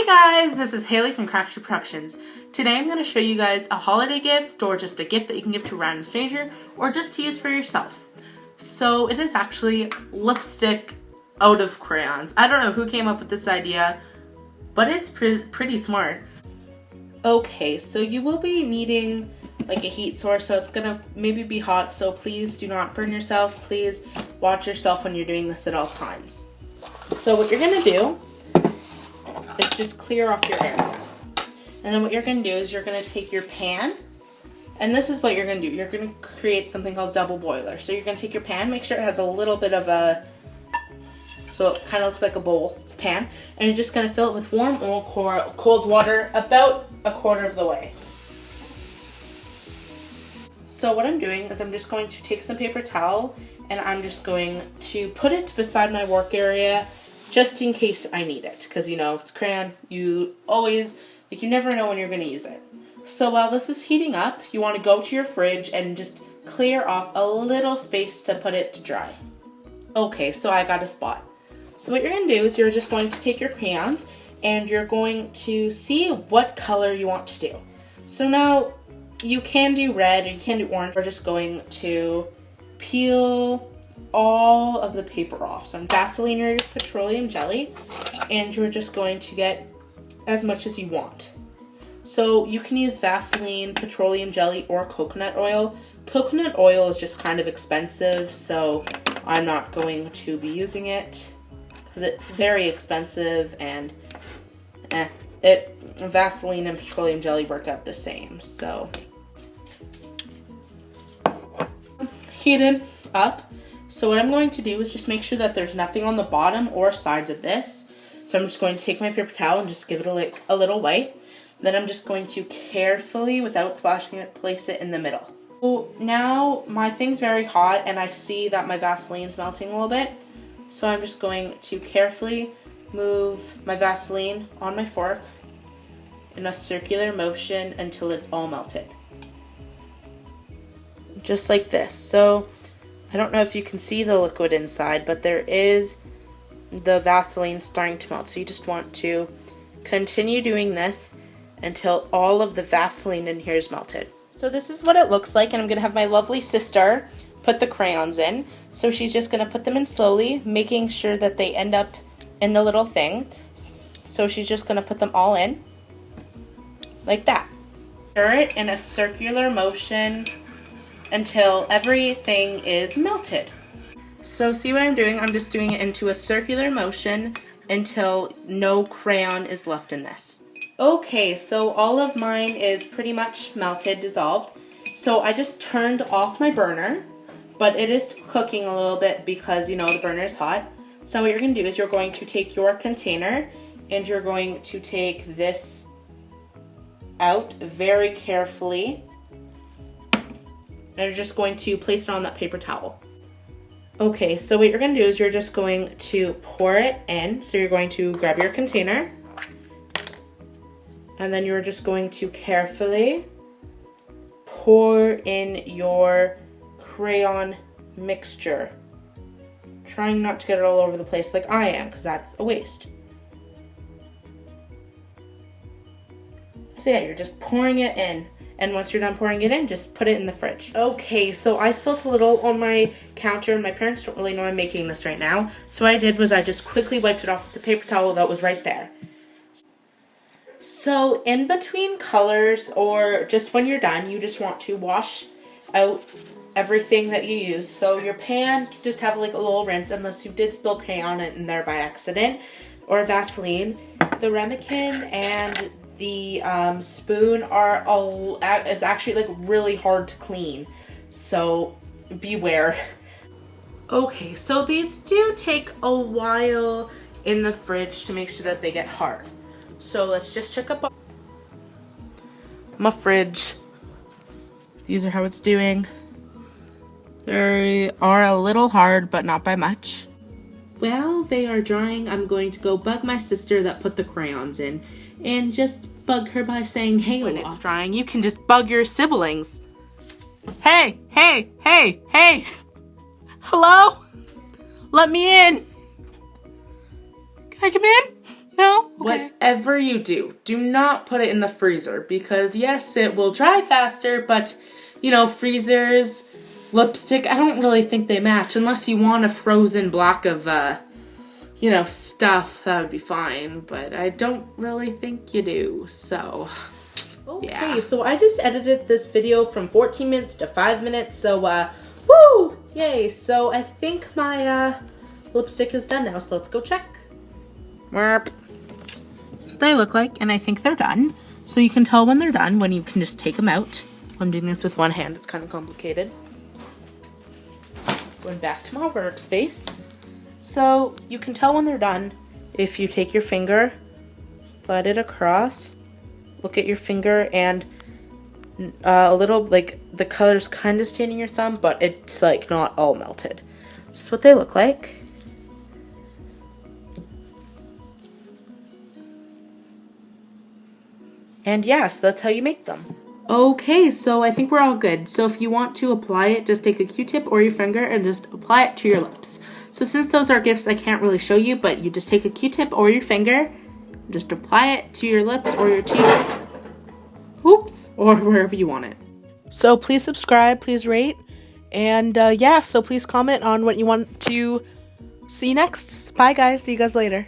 Hey guys, this is Haley from Craft Tea Productions. Today I'm going to show you guys a holiday gift or just a gift that you can give to a random stranger or just to use for yourself. So it is actually lipstick out of crayons. I don't know who came up with this idea, but it's pretty smart. Okay, so you will be needing like a heat source, so it's going to maybe be hot, so please do not burn yourself. Please watch yourself when you're doing this at all times. So what you're going to do is just clear off your air. And then what you're going to do is you're going to take your pan, and this is what you're going to do. You're going to create something called double boiler. So you're going to take your pan, make sure it has a little bit of a, so it kind of looks like a bowl. It's a pan. And you're just going to fill it with warm or cold water about a quarter of the way. So what I'm doing is I'm just going to take some paper towel and I'm just going to put it beside my work area just in case I need it, because you know, it's crayon, you always, like, you never know when you're going to use it. So while this is heating up, you want to go to your fridge and just clear off a little space to put it to dry. Okay, so I got a spot. So what you're going to do is you're just going to take your crayons and you're going to see what color you want to do. So now you can do red or you can do orange. We're just going to peel all of the paper off. So I'm Vaseline or petroleum jelly, and you're just going to get as much as you want. So you can use Vaseline, petroleum jelly, or coconut oil. Coconut oil is just kind of expensive, so I'm not going to be using because it's very expensive, and Vaseline and petroleum jelly work out the same. So heat it up. So what I'm going to do is just make sure that there's nothing on the bottom or sides of this. So I'm just going to take my paper towel and just give it a little wipe. Then I'm just going to carefully, without splashing it, place it in the middle. So now my thing's very hot and I see that my Vaseline's melting a little bit. So I'm just going to carefully move my Vaseline on my fork in a circular motion until it's all melted. Just like this. So I don't know if you can see the liquid inside, but there is the Vaseline starting to melt. So you just want to continue doing this until all of the Vaseline in here is melted. So this is what it looks like, and I'm going to have my lovely sister put the crayons in. So she's just going to put them in slowly, making sure that they end up in the little thing. So she's just going to put them all in like that. Stir it in a circular motion until everything is melted. So see what I'm doing? I'm just doing it into a circular motion until no crayon is left in this. Okay, so all of mine is pretty much melted, dissolved. So I just turned off my burner, but it is cooking a little bit because, you know, the burner is hot. So what you're going to do is you're going to take your container and you're going to take this out very carefully. And you're just going to place it on that paper towel. Okay, so what you're going to do is you're just going to pour it in. So you're going to grab your container. And then you're just going to carefully pour in your crayon mixture. Trying not to get it all over the place like I am, because that's a waste. So yeah, you're just pouring it in. And once you're done pouring it in, just put it in the fridge. Okay, so I spilled a little on my counter, and my parents don't really know I'm making this right now. So what I did was I just quickly wiped it off with the paper towel that was right there. So in between colors, or just when you're done, you just want to wash out everything that you use. So your pan can just have like a little rinse, unless you did spill crayon in there by accident, or Vaseline. The ramekin and the spoon is actually like really hard to clean, so beware. Okay, so these do take a while in the fridge to make sure that they get hard. So let's just check up my fridge. These are how it's doing. They are a little hard, but not by much. While they are drying, I'm going to go bug my sister that put the crayons in, and just bug her by saying hey a lot. When it's drying, you can just bug your siblings. Hey, hey, hey, hey. Hello? Let me in. Can I come in? No? Okay. Whatever you do, do not put it in the freezer because yes, it will dry faster, but you know, freezers, lipstick, I don't really think they match unless you want a frozen block of, you know, stuff, that would be fine, but I don't really think you do, so... Okay, yeah. so I just edited this video from 14 minutes to 5 minutes, so, woo! Yay, so I think my, lipstick is done now, so let's go check. That's what they look like, and I think they're done. So you can tell when they're done when you can just take them out. I'm doing this with one hand, it's kind of complicated. Going back to my workspace. So you can tell when they're done if you take your finger, slide it across, look at your finger, and a little, like, the color's kind of staining your thumb, but it's, like, not all melted. Just what they look like. And yeah, so that's how you make them. Okay, so I think we're all good. So if you want to apply it, just take a Q-tip or your finger and just apply it to your lips. So since those are gifts, I can't really show you, but you just take a Q-tip or your finger, just apply it to your lips or your cheeks, oops, or wherever you want it. So please subscribe, please rate, and yeah, so please comment on what you want to see next. Bye guys, see you guys later.